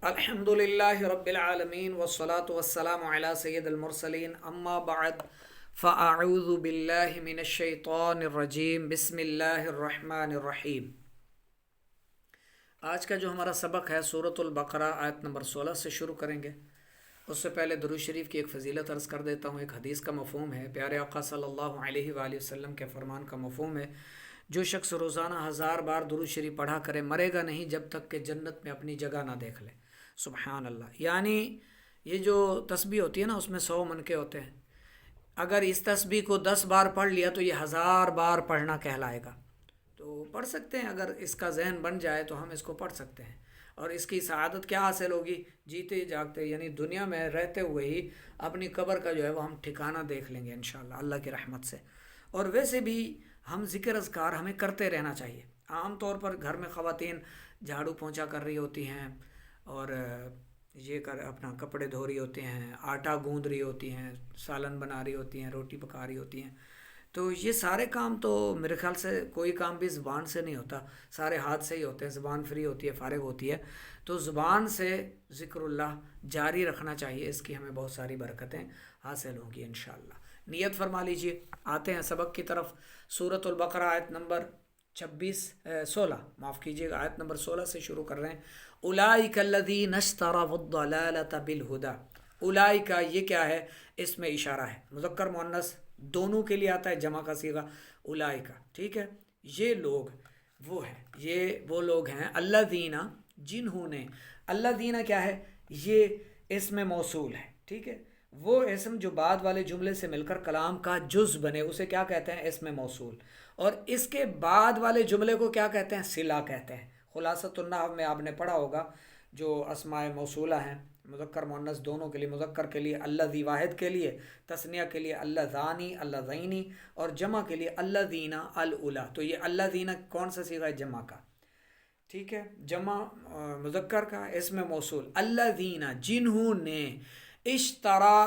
الحمدللہ رب العالمین والصلاة والسلام علی سید المرسلین اما بعد فاعوذ باللہ من الشیطان الرجیم بسم اللہ الرحمن الرحیم۔ آج کا جو ہمارا سبق ہے سورۃ البقرہ آیت نمبر 16 سے شروع کریں گے۔ اس سے پہلے درود شریف کی ایک فضیلت عرض کر دیتا ہوں۔ ایک حدیث کا مفہوم ہے، پیارے آقا صلی اللہ علیہ وآلہ وسلم کے فرمان کا مفہوم ہے، جو شخص روزانہ 1000 بار درود شریف پڑھا کرے مرے گا نہیں جب تک کہ جنت میں اپنی جگہ نہ دیکھ لے۔ سبحان اللہ۔ یعنی یہ جو تسبیح ہوتی ہے نا، اس میں 100 منکے ہوتے ہیں۔ اگر اس تسبیح کو 10 بار پڑھ لیا تو یہ 1000 بار پڑھنا کہلائے گا۔ تو پڑھ سکتے ہیں، اگر اس کا ذہن بن جائے تو ہم اس کو پڑھ سکتے ہیں۔ اور اس کی سعادت کیا حاصل ہوگی؟ جیتے جاگتے، یعنی دنیا میں رہتے ہوئے ہی اپنی قبر کا جو ہے وہ ہم ٹھکانہ دیکھ لیں گے انشاءاللہ اللہ کی رحمت سے۔ اور ویسے بھی ہم ذکر اذکار ہمیں کرتے رہنا چاہیے۔ عام طور پر گھر میں خواتین جھاڑو پونچھا کر رہی ہوتی ہیں اور یہ اپنا کپڑے دھو رہی ہوتی ہیں، آٹا گوندھ رہی ہوتی ہیں، سالن بنا رہی ہوتی ہیں، روٹی پکا رہی ہوتی ہیں۔ تو یہ سارے کام تو میرے خیال سے کوئی کام بھی زبان سے نہیں ہوتا، سارے ہاتھ سے ہی ہوتے ہیں۔ زبان فری ہوتی ہے، فارغ ہوتی ہے، تو زبان سے ذکر اللہ جاری رکھنا چاہیے۔ اس کی ہمیں بہت ساری برکتیں حاصل ہوں گی انشاءاللہ۔ نیت فرما لیجئے۔ آتے ہیں سبق کی طرف۔ سورۃ البقرہ آیت نمبر 16 معاف کیجیے گا، آیت نمبر 16 سے شروع کر رہے ہیں۔ اولئک الذین اشتروا الضلالۃ بالہدی۔ اولئک، یہ کیا ہے؟ اس میں اشارہ ہے، مذکر مؤنث دونوں کے لیے آتا ہے، جمع کا صیغہ اولئک، ٹھیک ہے۔ یہ لوگ وہ لوگ ہیں الذین، جنہوں نے، الذین کیا ہے؟ یہ اسم موصول ہے، ٹھیک ہے۔ وہ اسم جو بعد والے جملے سے مل کر کلام کا جز بنے اسے کیا کہتے ہیں؟ اسم موصول۔ اور اس کے بعد والے جملے کو کیا کہتے ہیں؟ صلہ کہتے ہیں۔ خلاصۃ النحو میں آپ نے پڑھا ہوگا، جو اسماء موصولہ ہیں مذکر مؤنث دونوں کے لیے، مذکر کے لیے الذی واحد کے لیے، تثنیہ کے لیے اللذانی اللذینی، اور جمع کے لیے الذین الاولی۔ تو یہ الذین کون سا صیغہ ہے؟ جمع کا، ٹھیک ہے، جمع مذکر کا اسم موصول۔ الذین، جنہوں نے، اشترا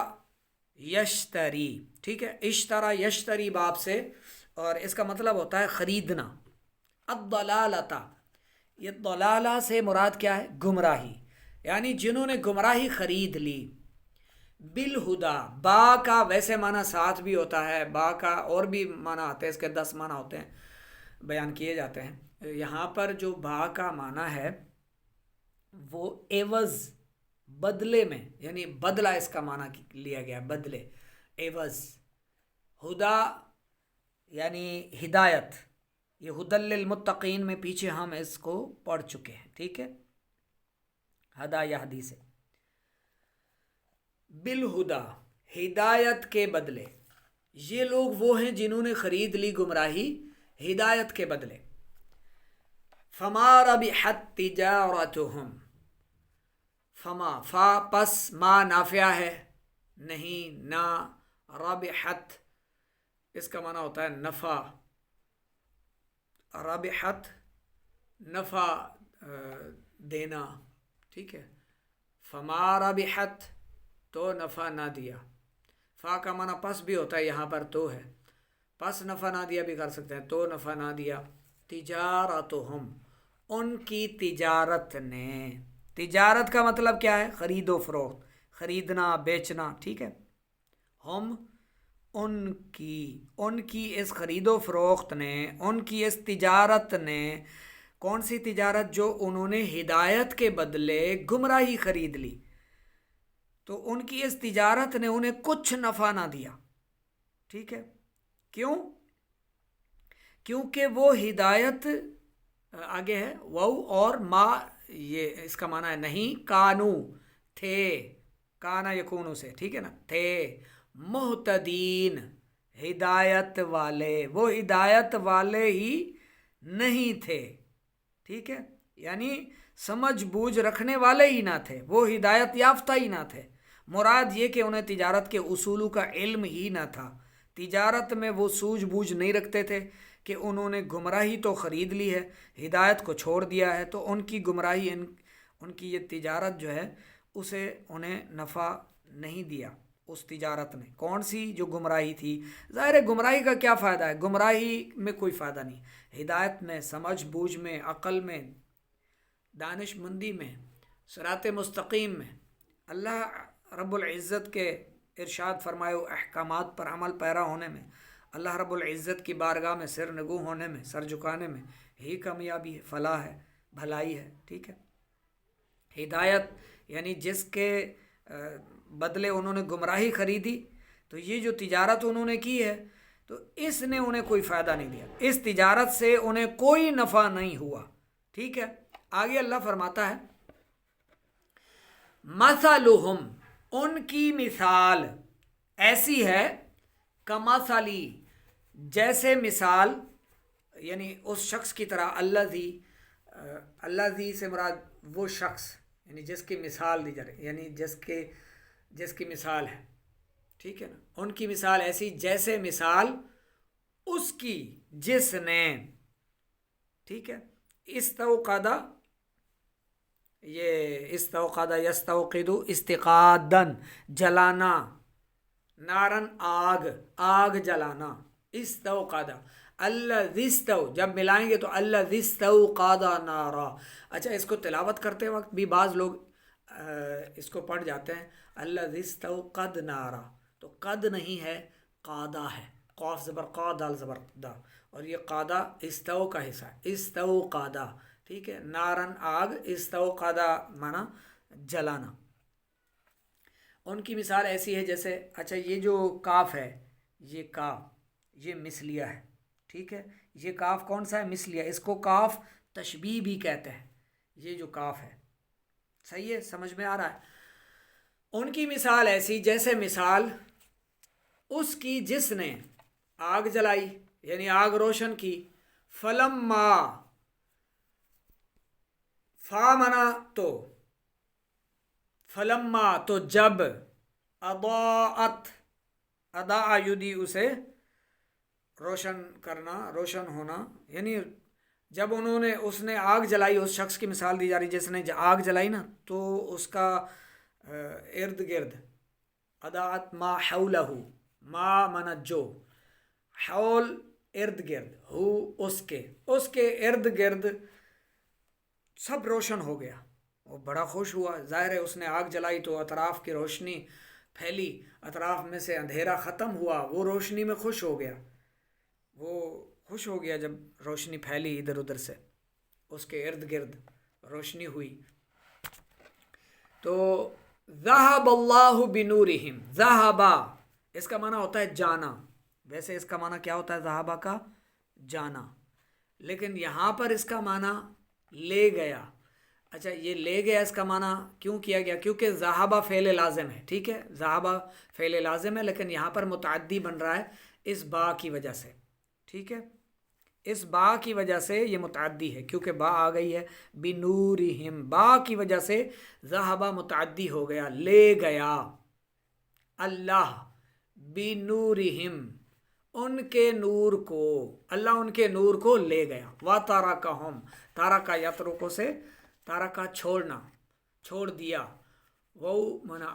یشتری، ٹھیک ہے، اشترا یشتری باب سے، اور اس کا مطلب ہوتا ہے خریدنا۔ الضلالۃ، یہ ضلالہ سے مراد کیا ہے؟ گمراہی، یعنی جنہوں نے گمراہی خرید لی۔ بالہدا، با کا ویسے معنی 7 بھی ہوتا ہے، با کا اور بھی معنی آتے ہیں، اس کے 10 معنی ہوتے ہیں، بیان کیے جاتے ہیں۔ یہاں پر جو با کا معنی ہے وہ عوض، بدلے میں، یعنی بدلہ اس کا معنی لیا گیا، بدلے، عوض۔ ہدا یعنی ہدایت، یہ ہدی للمتقین میں پیچھے ہم اس کو پڑھ چکے ہیں، ٹھیک ہے، ہدا یہدی سے۔ بالہدا، ہدایت کے بدلے۔ یہ لوگ وہ ہیں جنہوں نے خرید لی گمراہی ہدایت کے بدلے۔ فما ربحت تجارتہم، فما، فا پس، ما نافیہ ہے، نہیں، نہ، ربحت اس کا معنی ہوتا ہے نفع، ربحت نفع دینا، ٹھیک ہے۔ فما ربحت تو نفع نہ دیا۔ فا کا معنی پس بھی ہوتا ہے، یہاں پر تو ہے، پس نفع نہ دیا بھی کر سکتے ہیں، تو نفع نہ دیا۔ تجارتہم، ان کی تجارت نے۔ تجارت کا مطلب کیا ہے؟ خرید و فروخت، خریدنا بیچنا، ٹھیک ہے۔ ہم، ان کی اس خرید و فروخت نے، ان کی اس تجارت نے، کون سی تجارت؟ جو انہوں نے ہدایت کے بدلے گمراہی خرید لی، تو ان کی اس تجارت نے انہیں کچھ نفع نہ دیا، ٹھیک ہے۔ کیوں؟ کیونکہ وہ ہدایت، آگے ہے وہ اور ما، یہ اس کا معنی ہے نہیں، کانو تھے، کانا یکونو سے، ٹھیک ہے نا، تھے، مہتدین ہدایت والے، وہ ہدایت والے ہی نہیں تھے، ٹھیک ہے، یعنی سمجھ بوجھ رکھنے والے ہی نہ تھے، وہ ہدایت یافتہ ہی نہ تھے۔ مراد یہ کہ انہیں تجارت کے اصولوں کا علم ہی نہ تھا، تجارت میں وہ سوجھ بوجھ نہیں رکھتے تھے کہ انہوں نے گمراہی تو خرید لی ہے، ہدایت کو چھوڑ دیا ہے، تو ان کی گمراہی، ان کی یہ تجارت جو ہے اسے انہیں نفع نہیں دیا، اس تجارت نے۔ کون سی؟ جو گمراہی تھی۔ ظاہر ہے گمراہی کا کیا فائدہ ہے؟ گمراہی میں کوئی فائدہ نہیں، ہدایت میں، سمجھ بوجھ میں، عقل میں، دانش مندی میں صراط مستقیم میں اللہ رب العزت کے ارشاد فرمائے احکامات پر عمل پیرا ہونے میں، اللہ رب العزت کی بارگاہ میں سر نگو ہونے میں، سر جھکانے میں ہی کامیابی ہے، فلاح ہے، بھلائی ہے. ٹھیک ہے. ہدایت یعنی جس کے بدلے انہوں نے گمراہی خریدی، تو یہ جو تجارت انہوں نے کی ہے تو اس نے انہیں کوئی فائدہ نہیں دیا، اس تجارت سے انہیں کوئی نفع نہیں ہوا. ٹھیک ہے. آگے اللہ فرماتا ہے مثلہم، ان کی مثال ایسی ہے کمثلی، جیسے مثال، یعنی اس شخص کی طرح، اللہ سے مراد وہ شخص یعنی جس کی مثال دی جائے، یعنی جس کی مثال ہے. ٹھیک ہے نا. ان کی مثال ایسی جیسے مثال اس کی جس نے، ٹھیک ہے، استوقدہ، یہ استوقدہ یستوقد استقادن، جلانا، نارن آگ جلانا، استوقدہ الذی استو، جب ملائیں گے تو الذی استوقد نارا. اچھا، اس کو تلاوت کرتے وقت بھی بعض لوگ اس کو پڑھ جاتے ہیں الذی استوقد نارا، تو قد نہیں ہے، قادہ ہے، قاف زبر قا، دال زبر دا، اور یہ قادہ استو کا حصہ ہے، استوقدہ. ٹھیک ہے. نارن آگ، استوقدہ مانا جلانا. ان کی مثال ایسی ہے جیسے، اچھا یہ جو کاف ہے، یہ کاف یہ مثلیہ ہے. ٹھیک ہے. یہ کاف کون سا ہے؟ مثلیہ. اس کو کاف تشبیہ بھی کہتے ہیں. یہ جو کاف ہے، صحیح ہے، سمجھ میں آ رہا ہے. ان کی مثال ایسی جیسے مثال اس کی جس نے آگ جلائی، یعنی آگ روشن کی. فلما، فا منا تو، فلما تو جب، اضاءت، اضاء یدی اسے روشن کرنا، روشن ہونا، یعنی جب اس نے آگ جلائی، اس شخص کی مثال دی جا رہی جس نے آگ جلائی نا، تو اس کا ارد گرد، اضاءت ما حولہ، ما منا جو، حول ارد گرد، ہو اس کے ارد گرد سب روشن ہو گیا. وہ بڑا خوش ہوا. ظاہر ہے اس نے آگ جلائی تو اطراف کی روشنی پھیلی، اطراف میں سے اندھیرا ختم ہوا، وہ روشنی میں خوش ہو گیا. وہ خوش ہو گیا جب روشنی پھیلی ادھر ادھر سے، اس کے ارد گرد روشنی ہوئی. تو ذہب اللہ بنورہم، ذہبا اس کا معنی ہوتا ہے جانا. ویسے اس کا معنی کیا ہوتا ہے ذہبا کا؟ جانا. لیکن یہاں پر اس کا معنی لے گیا. اچھا، یہ لے گیا اس کا معنی کیوں کیا گیا؟ کیونکہ ذہبا فعل لازم ہے. ٹھیک ہے. ذہبا فعل لازم ہے، لیکن یہاں پر متعدی بن رہا ہے اس با کی وجہ سے. ٹھیک ہے. اس با کی وجہ سے یہ متعدی ہے، کیونکہ با آ گئی ہے بنورہم، با کی وجہ سے ذہبا متعدی ہو گیا، لے گیا اللہ بنورہم، ان کے نور کو، اللہ ان کے نور کو لے گیا. وَتَرَكَهُمْ، تارکا یترکو سے تارکا چھوڑنا، چھوڑ دیا، وہ منا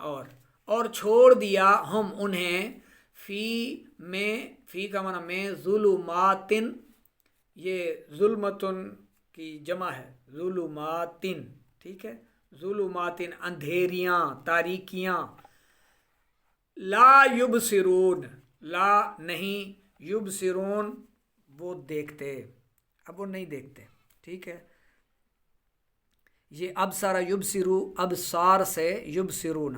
اور چھوڑ دیا ہم انہیں، فی میں، فی کا معنی میں، ظلماتن، یہ ظلمتن کی جمع ہے، ظلماتن. ٹھیک ہے. ظلماتن اندھیریاں، تاریکیاں. لا یبصرون، لا نہیں، یبصرون وہ دیکھتے، اب وہ نہیں دیکھتے. ٹھیک ہے. یہ ابصر یبصرو، ابصار سے یبصرون.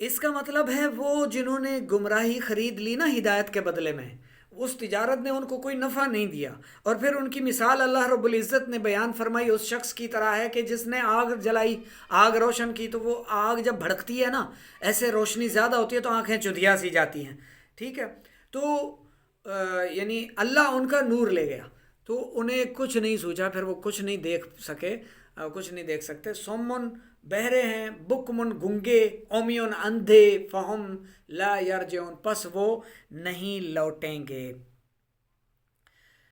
اس کا مطلب ہے وہ جنہوں نے گمراہی خرید لی نا ہدایت کے بدلے میں، اس تجارت نے ان کو کوئی نفع نہیں دیا. اور پھر ان کی مثال اللہ رب العزت نے بیان فرمائی اس شخص کی طرح ہے کہ جس نے آگ جلائی، آگ روشن کی. تو وہ آگ جب بھڑکتی ہے نا، ایسے روشنی زیادہ ہوتی ہے تو آنکھیں چدھیا سی جاتی ہیں. ٹھیک ہے. تو یعنی اللہ ان کا نور لے گیا تو انہیں کچھ نہیں سوچا، پھر وہ کچھ نہیں دیکھ سکے، کچھ نہیں دیکھ سکتے. سمن بہرے ہیں، بکمن گنگے، عمیون اندھے، فہم لا یرجعون پس وہ نہیں لوٹیں گے.